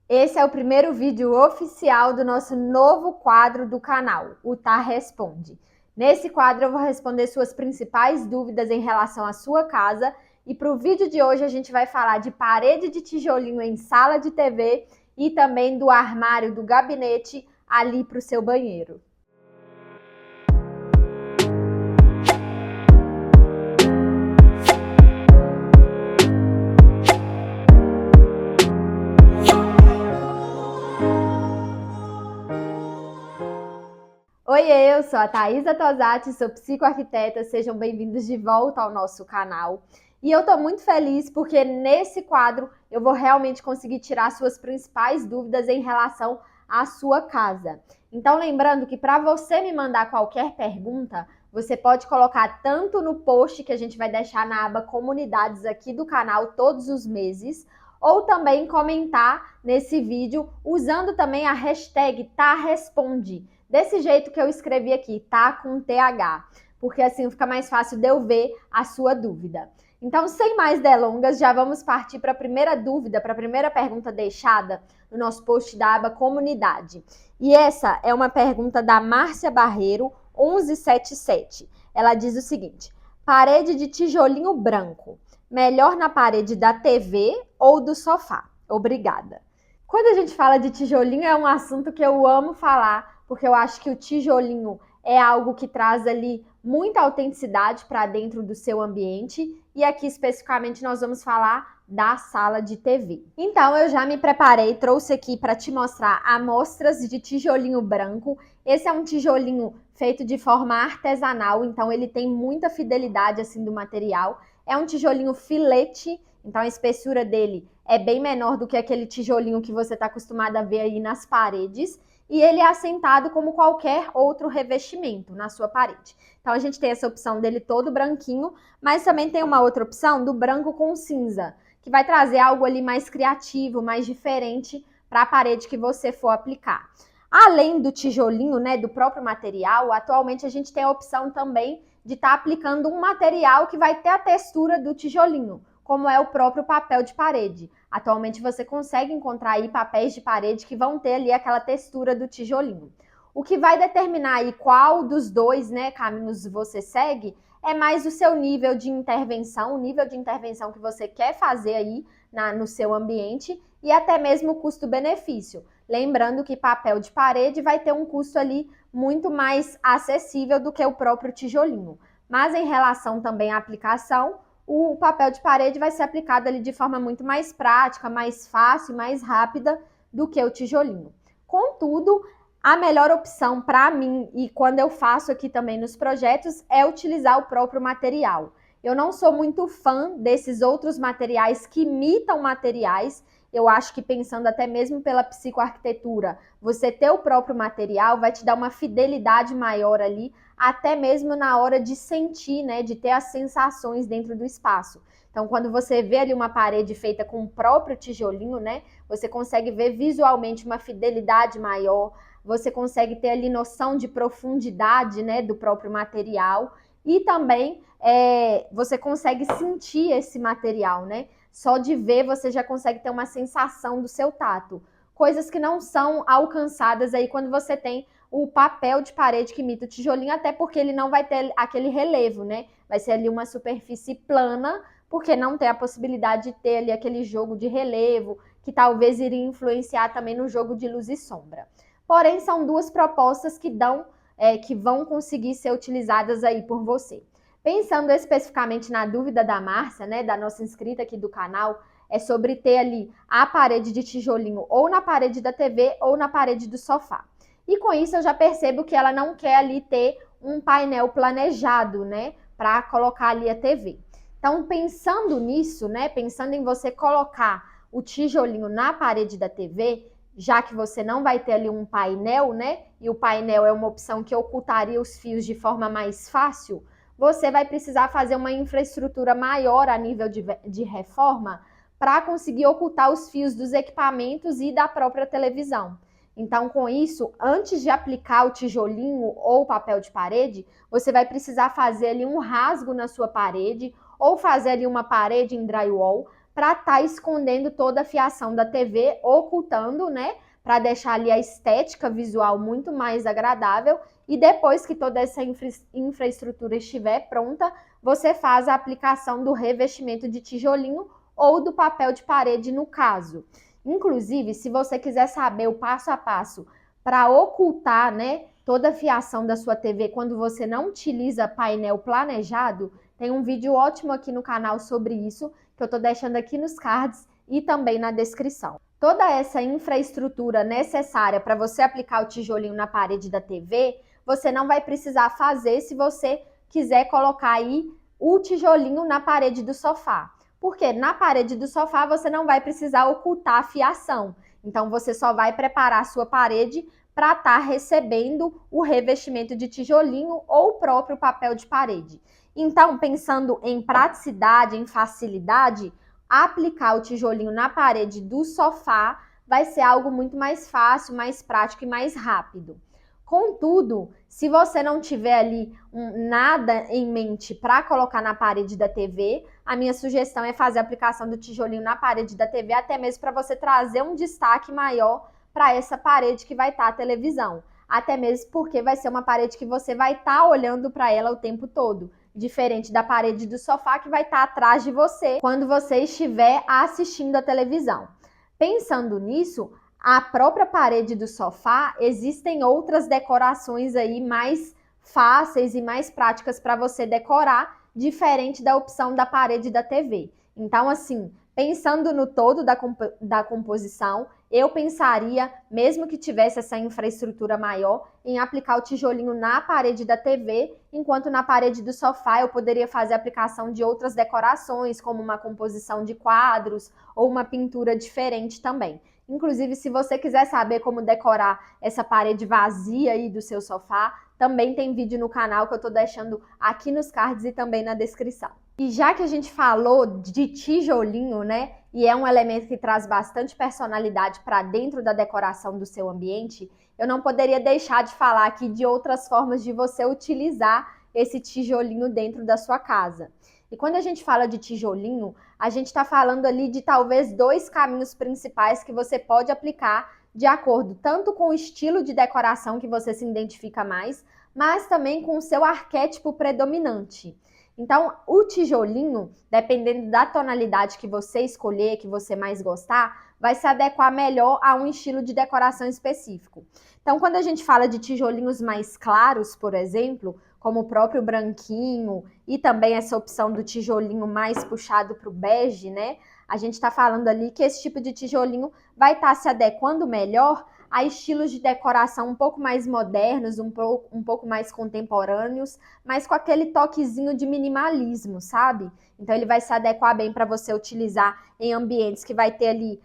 Esse é o primeiro vídeo oficial do nosso novo quadro do canal, o Tá Responde. Nesse quadro eu vou responder suas principais dúvidas em relação à sua casa e para o vídeo de hoje a gente vai falar de parede de tijolinho em sala de TV e também do armário do gabinete ali para o seu banheiro. Oiê, eu sou a Thaisa Tosati, sou psicoarquiteta, sejam bem-vindos de volta ao nosso canal. E eu tô muito feliz porque nesse quadro eu vou realmente conseguir tirar suas principais dúvidas em relação à sua casa. Então lembrando que para você me mandar qualquer pergunta, você pode colocar tanto no post que a gente vai deixar na aba comunidades aqui do canal todos os meses, ou também comentar nesse vídeo usando também a hashtag #TaResponde. Desse jeito que eu escrevi aqui, tá? Com TH, porque assim fica mais fácil de eu ver a sua dúvida. Então, sem mais delongas, já vamos partir para a primeira dúvida, para a primeira pergunta deixada no nosso post da aba Comunidade. E essa é uma pergunta da Márcia Barreiro, 1177. Ela diz o seguinte: parede de tijolinho branco, melhor na parede da TV ou do sofá? Obrigada. Quando a gente fala de tijolinho, é um assunto que eu amo falar, porque eu acho que o tijolinho é algo que traz ali muita autenticidade para dentro do seu ambiente. E aqui especificamente nós vamos falar da sala de TV. Então eu já me preparei, trouxe aqui para te mostrar amostras de tijolinho branco. Esse é um tijolinho feito de forma artesanal, então ele tem muita fidelidade assim do material. É um tijolinho filete, então a espessura dele é bem menor do que aquele tijolinho que você está acostumado a ver aí nas paredes. E ele é assentado como qualquer outro revestimento na sua parede. Então a gente tem essa opção dele todo branquinho, mas também tem uma outra opção do branco com cinza, que vai trazer algo ali mais criativo, mais diferente para a parede que você for aplicar. Além do tijolinho, né, do próprio material, atualmente a gente tem a opção também de estar aplicando um material que vai ter a textura do tijolinho, como é o próprio papel de parede. Atualmente você consegue encontrar aí papéis de parede que vão ter ali aquela textura do tijolinho. O que vai determinar aí qual dos dois, né, caminhos você segue é mais o seu nível de intervenção, o nível de intervenção que você quer fazer aí no seu ambiente e até mesmo o custo-benefício. Lembrando que papel de parede vai ter um custo ali muito mais acessível do que o próprio tijolinho. Mas em relação também à aplicação, o papel de parede vai ser aplicado ali de forma muito mais prática, mais fácil, mais rápida do que o tijolinho. Contudo, a melhor opção para mim, e quando eu faço aqui também nos projetos, é utilizar o próprio material. Eu não sou muito fã desses outros materiais que imitam materiais. Eu acho que pensando até mesmo pela psicoarquitetura, você ter o próprio material vai te dar uma fidelidade maior ali, até mesmo na hora de sentir, né, de ter as sensações dentro do espaço. Então, quando você vê ali uma parede feita com o próprio tijolinho, né, você consegue ver visualmente uma fidelidade maior, você consegue ter ali noção de profundidade, né, do próprio material e também você consegue sentir esse material, né? Só de ver você já consegue ter uma sensação do seu tato. Coisas que não são alcançadas aí quando você tem o papel de parede que imita o tijolinho, até porque ele não vai ter aquele relevo, né? Vai ser ali uma superfície plana, porque não tem a possibilidade de ter ali aquele jogo de relevo, que talvez iria influenciar também no jogo de luz e sombra. Porém, são duas propostas que vão conseguir ser utilizadas aí por você. Pensando especificamente na dúvida da Márcia, né, da nossa inscrita aqui do canal, é sobre ter ali a parede de tijolinho ou na parede da TV ou na parede do sofá. E com isso eu já percebo que ela não quer ali ter um painel planejado, né, para colocar ali a TV. Então, pensando nisso, né, pensando em você colocar o tijolinho na parede da TV, já que você não vai ter ali um painel, né, e o painel é uma opção que ocultaria os fios de forma mais fácil, você vai precisar fazer uma infraestrutura maior a nível de reforma para conseguir ocultar os fios dos equipamentos e da própria televisão. Então, com isso, antes de aplicar o tijolinho ou o papel de parede, você vai precisar fazer ali um rasgo na sua parede ou fazer ali uma parede em drywall para estar escondendo toda a fiação da TV, ocultando, né? Para deixar ali a estética visual muito mais agradável. E depois que toda essa infraestrutura estiver pronta, você faz a aplicação do revestimento de tijolinho ou do papel de parede no caso. Inclusive, se você quiser saber o passo a passo para ocultar, né, toda a fiação da sua TV quando você não utiliza painel planejado, tem um vídeo ótimo aqui no canal sobre isso, que eu estou deixando aqui nos cards e também na descrição. Toda essa infraestrutura necessária para você aplicar o tijolinho na parede da TV, você não vai precisar fazer se você quiser colocar aí o tijolinho na parede do sofá. Porque na parede do sofá você não vai precisar ocultar a fiação. Então você só vai preparar a sua parede para estar recebendo o revestimento de tijolinho ou o próprio papel de parede. Então, pensando em praticidade, em facilidade, aplicar o tijolinho na parede do sofá vai ser algo muito mais fácil, mais prático e mais rápido. Contudo, se você não tiver ali nada em mente para colocar na parede da TV, a minha sugestão é fazer a aplicação do tijolinho na parede da TV, até mesmo para você trazer um destaque maior para essa parede que vai estar a televisão. Até mesmo porque vai ser uma parede que você vai estar olhando para ela o tempo todo. Diferente da parede do sofá que vai estar atrás de você quando você estiver assistindo a televisão. Pensando nisso, a própria parede do sofá, existem outras decorações aí mais fáceis e mais práticas para você decorar, diferente da opção da parede da TV. Então, assim, pensando no todo da composição, eu pensaria, mesmo que tivesse essa infraestrutura maior, em aplicar o tijolinho na parede da TV, enquanto na parede do sofá eu poderia fazer a aplicação de outras decorações, como uma composição de quadros ou uma pintura diferente também. Inclusive, se você quiser saber como decorar essa parede vazia aí do seu sofá, também tem vídeo no canal que eu tô deixando aqui nos cards e também na descrição. E já que a gente falou de tijolinho, né, e é um elemento que traz bastante personalidade para dentro da decoração do seu ambiente, eu não poderia deixar de falar aqui de outras formas de você utilizar esse tijolinho dentro da sua casa. E quando a gente fala de tijolinho, a gente está falando ali de talvez 2 caminhos principais que você pode aplicar de acordo tanto com o estilo de decoração que você se identifica mais, mas também com o seu arquétipo predominante. Então, o tijolinho, dependendo da tonalidade que você escolher, que você mais gostar, vai se adequar melhor a um estilo de decoração específico. Então, quando a gente fala de tijolinhos mais claros, por exemplo, como o próprio branquinho e também essa opção do tijolinho mais puxado para o bege, né? A gente está falando ali que esse tipo de tijolinho vai estar se adequando melhor a estilos de decoração um pouco mais modernos, um pouco mais contemporâneos, mas com aquele toquezinho de minimalismo, sabe? Então ele vai se adequar bem para você utilizar em ambientes que vai ter ali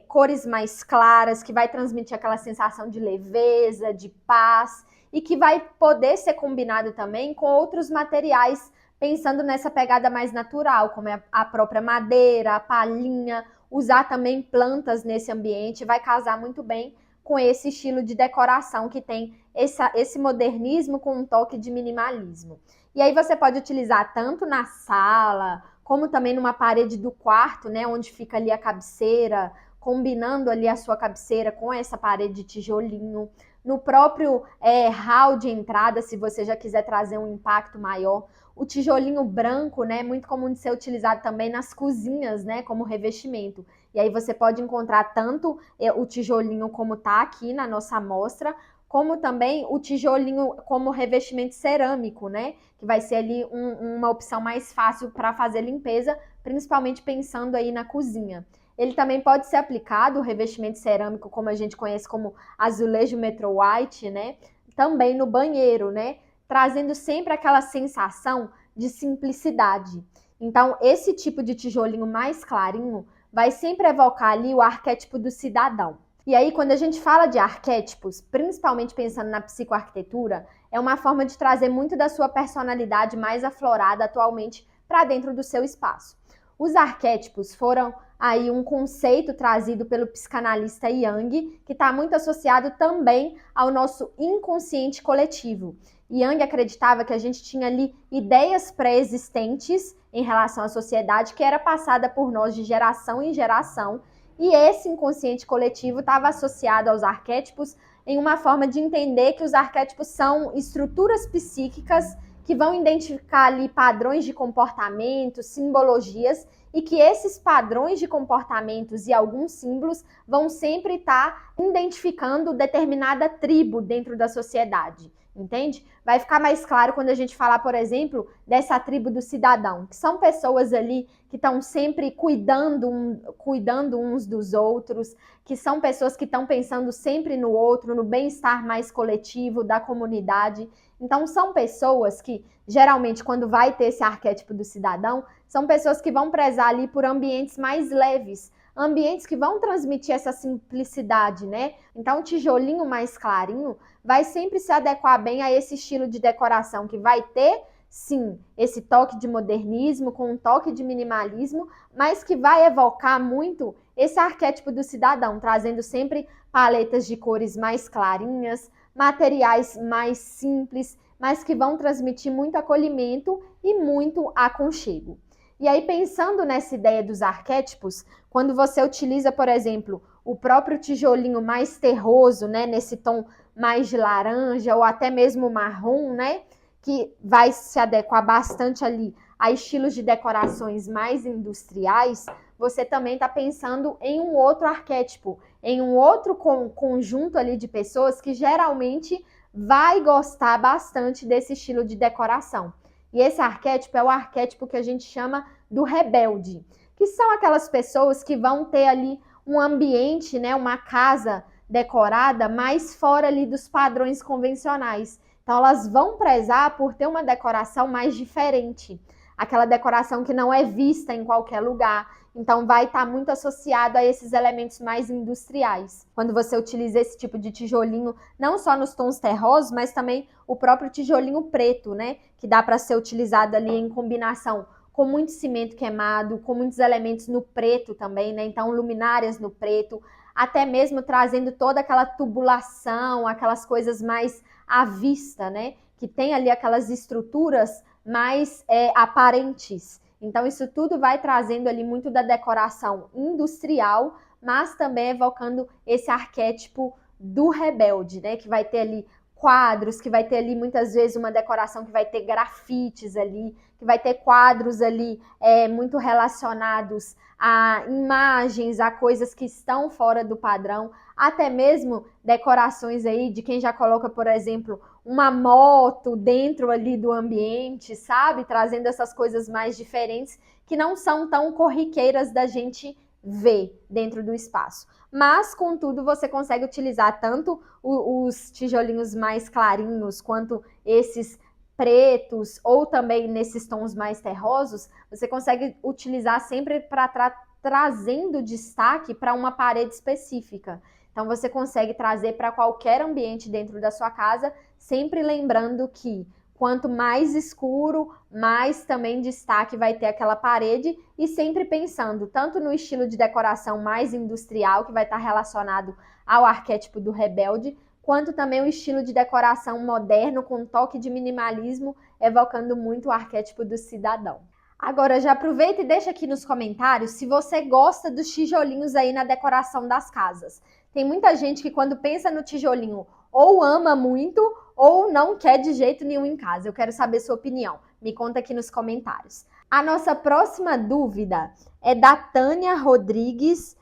cores mais claras, que vai transmitir aquela sensação de leveza, de paz, e que vai poder ser combinado também com outros materiais, pensando nessa pegada mais natural, como a própria madeira, a palhinha, usar também plantas nesse ambiente, vai casar muito bem com esse estilo de decoração que tem esse modernismo com um toque de minimalismo. E aí você pode utilizar tanto na sala, como também numa parede do quarto, né, onde fica ali a cabeceira, combinando ali a sua cabeceira com essa parede de tijolinho. No próprio hall de entrada, se você já quiser trazer um impacto maior. O tijolinho branco, né, é muito comum de ser utilizado também nas cozinhas, né, como revestimento. E aí você pode encontrar tanto o tijolinho como tá aqui na nossa amostra, como também o tijolinho como revestimento cerâmico, né, que vai ser ali uma opção mais fácil para fazer limpeza, principalmente pensando aí na cozinha. Ele também pode ser aplicado, o revestimento cerâmico, como a gente conhece como azulejo Metro White, né, também no banheiro, né, trazendo sempre aquela sensação de simplicidade. Então, esse tipo de tijolinho mais clarinho vai sempre evocar ali o arquétipo do cidadão. E aí, quando a gente fala de arquétipos, principalmente pensando na psicoarquitetura, é uma forma de trazer muito da sua personalidade mais aflorada atualmente para dentro do seu espaço. Os arquétipos foram aí um conceito trazido pelo psicanalista Jung, que está muito associado também ao nosso inconsciente coletivo. Jung acreditava que a gente tinha ali ideias pré-existentes em relação à sociedade que era passada por nós de geração em geração, e esse inconsciente coletivo estava associado aos arquétipos em uma forma de entender que os arquétipos são estruturas psíquicas que vão identificar ali padrões de comportamento, simbologias, e que esses padrões de comportamentos e alguns símbolos vão sempre estar identificando determinada tribo dentro da sociedade. Entende? Vai ficar mais claro quando a gente falar, por exemplo, dessa tribo do cidadão, que são pessoas ali que estão sempre cuidando uns dos outros, que são pessoas que estão pensando sempre no outro, no bem-estar mais coletivo da comunidade. Então, são pessoas que, geralmente, quando vai ter esse arquétipo do cidadão, são pessoas que vão prezar ali por ambientes mais leves, ambientes que vão transmitir essa simplicidade, né? Então, o tijolinho mais clarinho vai sempre se adequar bem a esse estilo de decoração que vai ter, sim, esse toque de modernismo com um toque de minimalismo, mas que vai evocar muito esse arquétipo do cidadão, trazendo sempre paletas de cores mais clarinhas, materiais mais simples, mas que vão transmitir muito acolhimento e muito aconchego. E aí, pensando nessa ideia dos arquétipos, quando você utiliza, por exemplo, o próprio tijolinho mais terroso, né, nesse tom mais de laranja ou até mesmo marrom, né, que vai se adequar bastante ali a estilos de decorações mais industriais, você também está pensando em um outro arquétipo, em um outro conjunto ali de pessoas que geralmente vai gostar bastante desse estilo de decoração. E esse arquétipo é o arquétipo que a gente chama do rebelde, que são aquelas pessoas que vão ter ali um ambiente, né, uma casa decorada mais fora ali dos padrões convencionais. Então elas vão prezar por ter uma decoração mais diferente, aquela decoração que não é vista em qualquer lugar. Então vai estar muito associado a esses elementos mais industriais. Quando você utiliza esse tipo de tijolinho, não só nos tons terrosos, mas também o próprio tijolinho preto, né? Que dá para ser utilizado ali em combinação com muito cimento queimado, com muitos elementos no preto também, né? Então luminárias no preto, até mesmo trazendo toda aquela tubulação, aquelas coisas mais à vista, né? Que tem ali aquelas estruturas mais aparentes. Então, isso tudo vai trazendo ali muito da decoração industrial, mas também evocando esse arquétipo do rebelde, né? Que vai ter ali quadros, que vai ter ali muitas vezes uma decoração que vai ter grafites ali, que vai ter quadros ali muito relacionados a imagens, a coisas que estão fora do padrão, até mesmo decorações aí de quem já coloca, por exemplo, uma moto dentro ali do ambiente, sabe? Trazendo essas coisas mais diferentes que não são tão corriqueiras da gente ver dentro do espaço. Mas, contudo, você consegue utilizar tanto os tijolinhos mais clarinhos quanto esses pretos ou também nesses tons mais terrosos, você consegue utilizar sempre para trazendo destaque para uma parede específica. Então você consegue trazer para qualquer ambiente dentro da sua casa, sempre lembrando que quanto mais escuro, mais também destaque vai ter aquela parede, e sempre pensando tanto no estilo de decoração mais industrial, que vai estar relacionado ao arquétipo do rebelde, quanto também o estilo de decoração moderno com toque de minimalismo, evocando muito o arquétipo do cidadão. Agora, já aproveita e deixa aqui nos comentários se você gosta dos tijolinhos aí na decoração das casas. Tem muita gente que quando pensa no tijolinho ou ama muito ou não quer de jeito nenhum em casa. Eu quero saber sua opinião. Me conta aqui nos comentários. A nossa próxima dúvida é da Tânia Rodrigues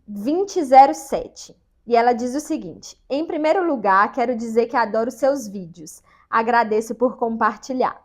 2007. E ela diz o seguinte: em primeiro lugar, quero dizer que adoro seus vídeos. Agradeço por compartilhar.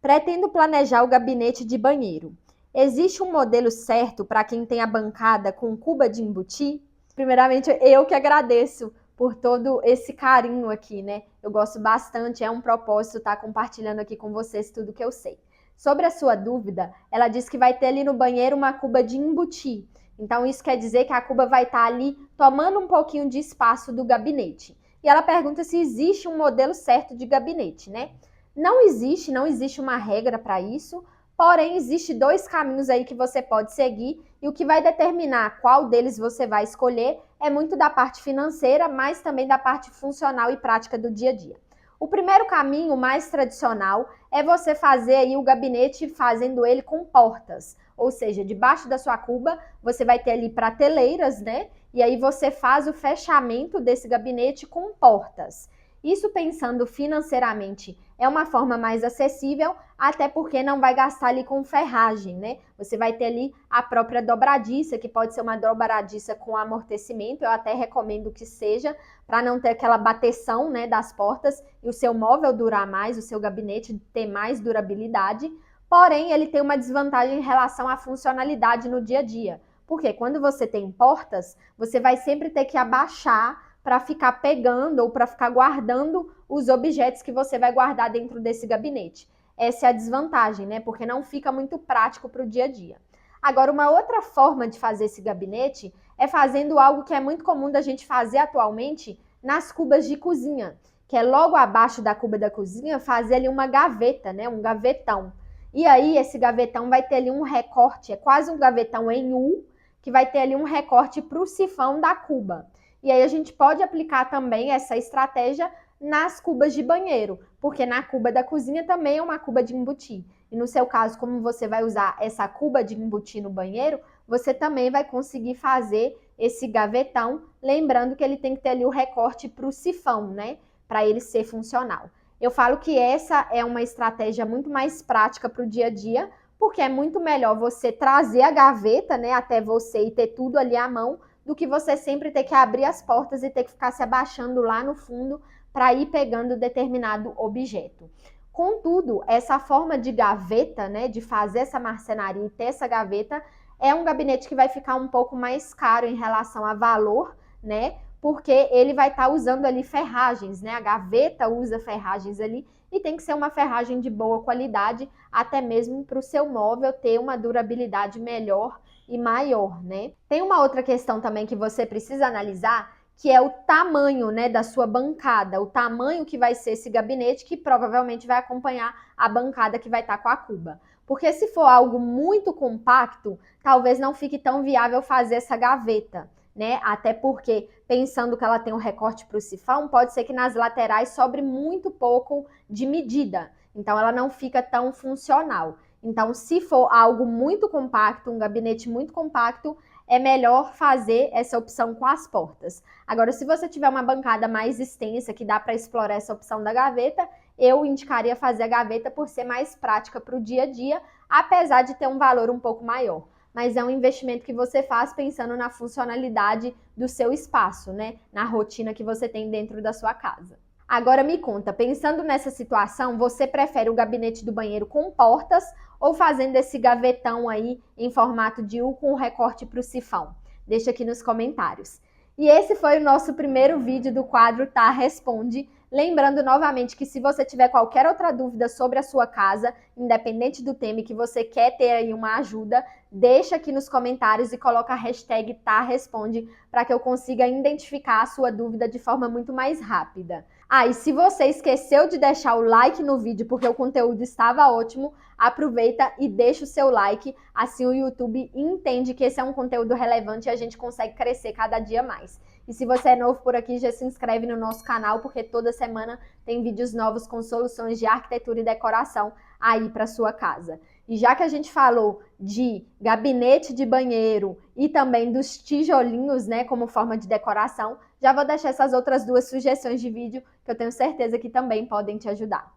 Pretendo planejar o gabinete de banheiro. Existe um modelo certo para quem tem a bancada com cuba de embutir? Primeiramente, eu que agradeço por todo esse carinho aqui, né? Eu gosto bastante, é um propósito estar compartilhando aqui com vocês tudo que eu sei. Sobre a sua dúvida, ela diz que vai ter ali no banheiro uma cuba de embutir. Então, isso quer dizer que a cuba vai estar ali tomando um pouquinho de espaço do gabinete. E ela pergunta se existe um modelo certo de gabinete, né? Não existe uma regra para isso, porém, existe 2 caminhos aí que você pode seguir, e o que vai determinar qual deles você vai escolher é muito da parte financeira, mas também da parte funcional e prática do dia a dia. O primeiro caminho, mais tradicional, é você fazer aí o gabinete fazendo ele com portas. Ou seja, debaixo da sua cuba, você vai ter ali prateleiras, né? E aí você faz o fechamento desse gabinete com portas. Isso pensando financeiramente é uma forma mais acessível, até porque não vai gastar ali com ferragem, né? Você vai ter ali a própria dobradiça, que pode ser uma dobradiça com amortecimento, eu até recomendo que seja, para não ter aquela bateção, né, das portas e o seu móvel durar mais, o seu gabinete ter mais durabilidade. Porém, ele tem uma desvantagem em relação à funcionalidade no dia a dia. Porque quando você tem portas, você vai sempre ter que abaixar para ficar pegando ou para ficar guardando os objetos que você vai guardar dentro desse gabinete. Essa é a desvantagem, né? Porque não fica muito prático para o dia a dia. Agora, uma outra forma de fazer esse gabinete é fazendo algo que é muito comum da gente fazer atualmente nas cubas de cozinha, que é logo abaixo da cuba da cozinha fazer ali uma gaveta, né? Um gavetão. E aí, esse gavetão vai ter ali um recorte, é quase um gavetão em U, que vai ter ali um recorte para o sifão da cuba. E aí a gente pode aplicar também essa estratégia nas cubas de banheiro, porque na cuba da cozinha também é uma cuba de embutir. E no seu caso, como você vai usar essa cuba de embutir no banheiro, você também vai conseguir fazer esse gavetão, lembrando que ele tem que ter ali o recorte para o sifão, né? Para ele ser funcional. Eu falo que essa é uma estratégia muito mais prática para o dia a dia, porque é muito melhor você trazer a gaveta, né, até você e ter tudo ali à mão, do que você sempre ter que abrir as portas e ter que ficar se abaixando lá no fundo para ir pegando determinado objeto. Contudo, essa forma de gaveta, né, de fazer essa marcenaria e ter essa gaveta, é um gabinete que vai ficar um pouco mais caro em relação a valor, né, porque ele vai estar usando ali ferragens, né, a gaveta usa ferragens ali e tem que ser uma ferragem de boa qualidade, até mesmo para o seu móvel ter uma durabilidade melhor e maior, né? Tem uma outra questão também que você precisa analisar, que é o tamanho, né, da sua bancada, o tamanho que vai ser esse gabinete, que provavelmente vai acompanhar a bancada que vai estar com a cuba. Porque se for algo muito compacto, talvez não fique tão viável fazer essa gaveta, né? Até porque, pensando que ela tem um recorte para o sifão, pode ser que nas laterais sobre muito pouco de medida. Então, ela não fica tão funcional. Então, se for algo muito compacto, um gabinete muito compacto, é melhor fazer essa opção com as portas. Agora, se você tiver uma bancada mais extensa, que dá para explorar essa opção da gaveta, eu indicaria fazer a gaveta por ser mais prática para o dia a dia, apesar de ter um valor um pouco maior. Mas é um investimento que você faz pensando na funcionalidade do seu espaço, né? Na rotina que você tem dentro da sua casa. Agora me conta, pensando nessa situação, você prefere o gabinete do banheiro com portas ou fazendo esse gavetão aí em formato de U com recorte para o sifão? Deixa aqui nos comentários. E esse foi o nosso primeiro vídeo do quadro Tá Responde. Lembrando novamente que se você tiver qualquer outra dúvida sobre a sua casa, independente do tema e que você quer ter aí uma ajuda, deixa aqui nos comentários e coloca a hashtag Tá Responde para que eu consiga identificar a sua dúvida de forma muito mais rápida. Ah, e se você esqueceu de deixar o like no vídeo porque o conteúdo estava ótimo, aproveita e deixa o seu like, assim o YouTube entende que esse é um conteúdo relevante e a gente consegue crescer cada dia mais. E se você é novo por aqui, já se inscreve no nosso canal, porque toda semana tem vídeos novos com soluções de arquitetura e decoração aí para sua casa. E já que a gente falou de gabinete de banheiro e também dos tijolinhos, né, como forma de decoração, já vou deixar essas outras duas sugestões de vídeo que eu tenho certeza que também podem te ajudar.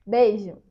Beijo!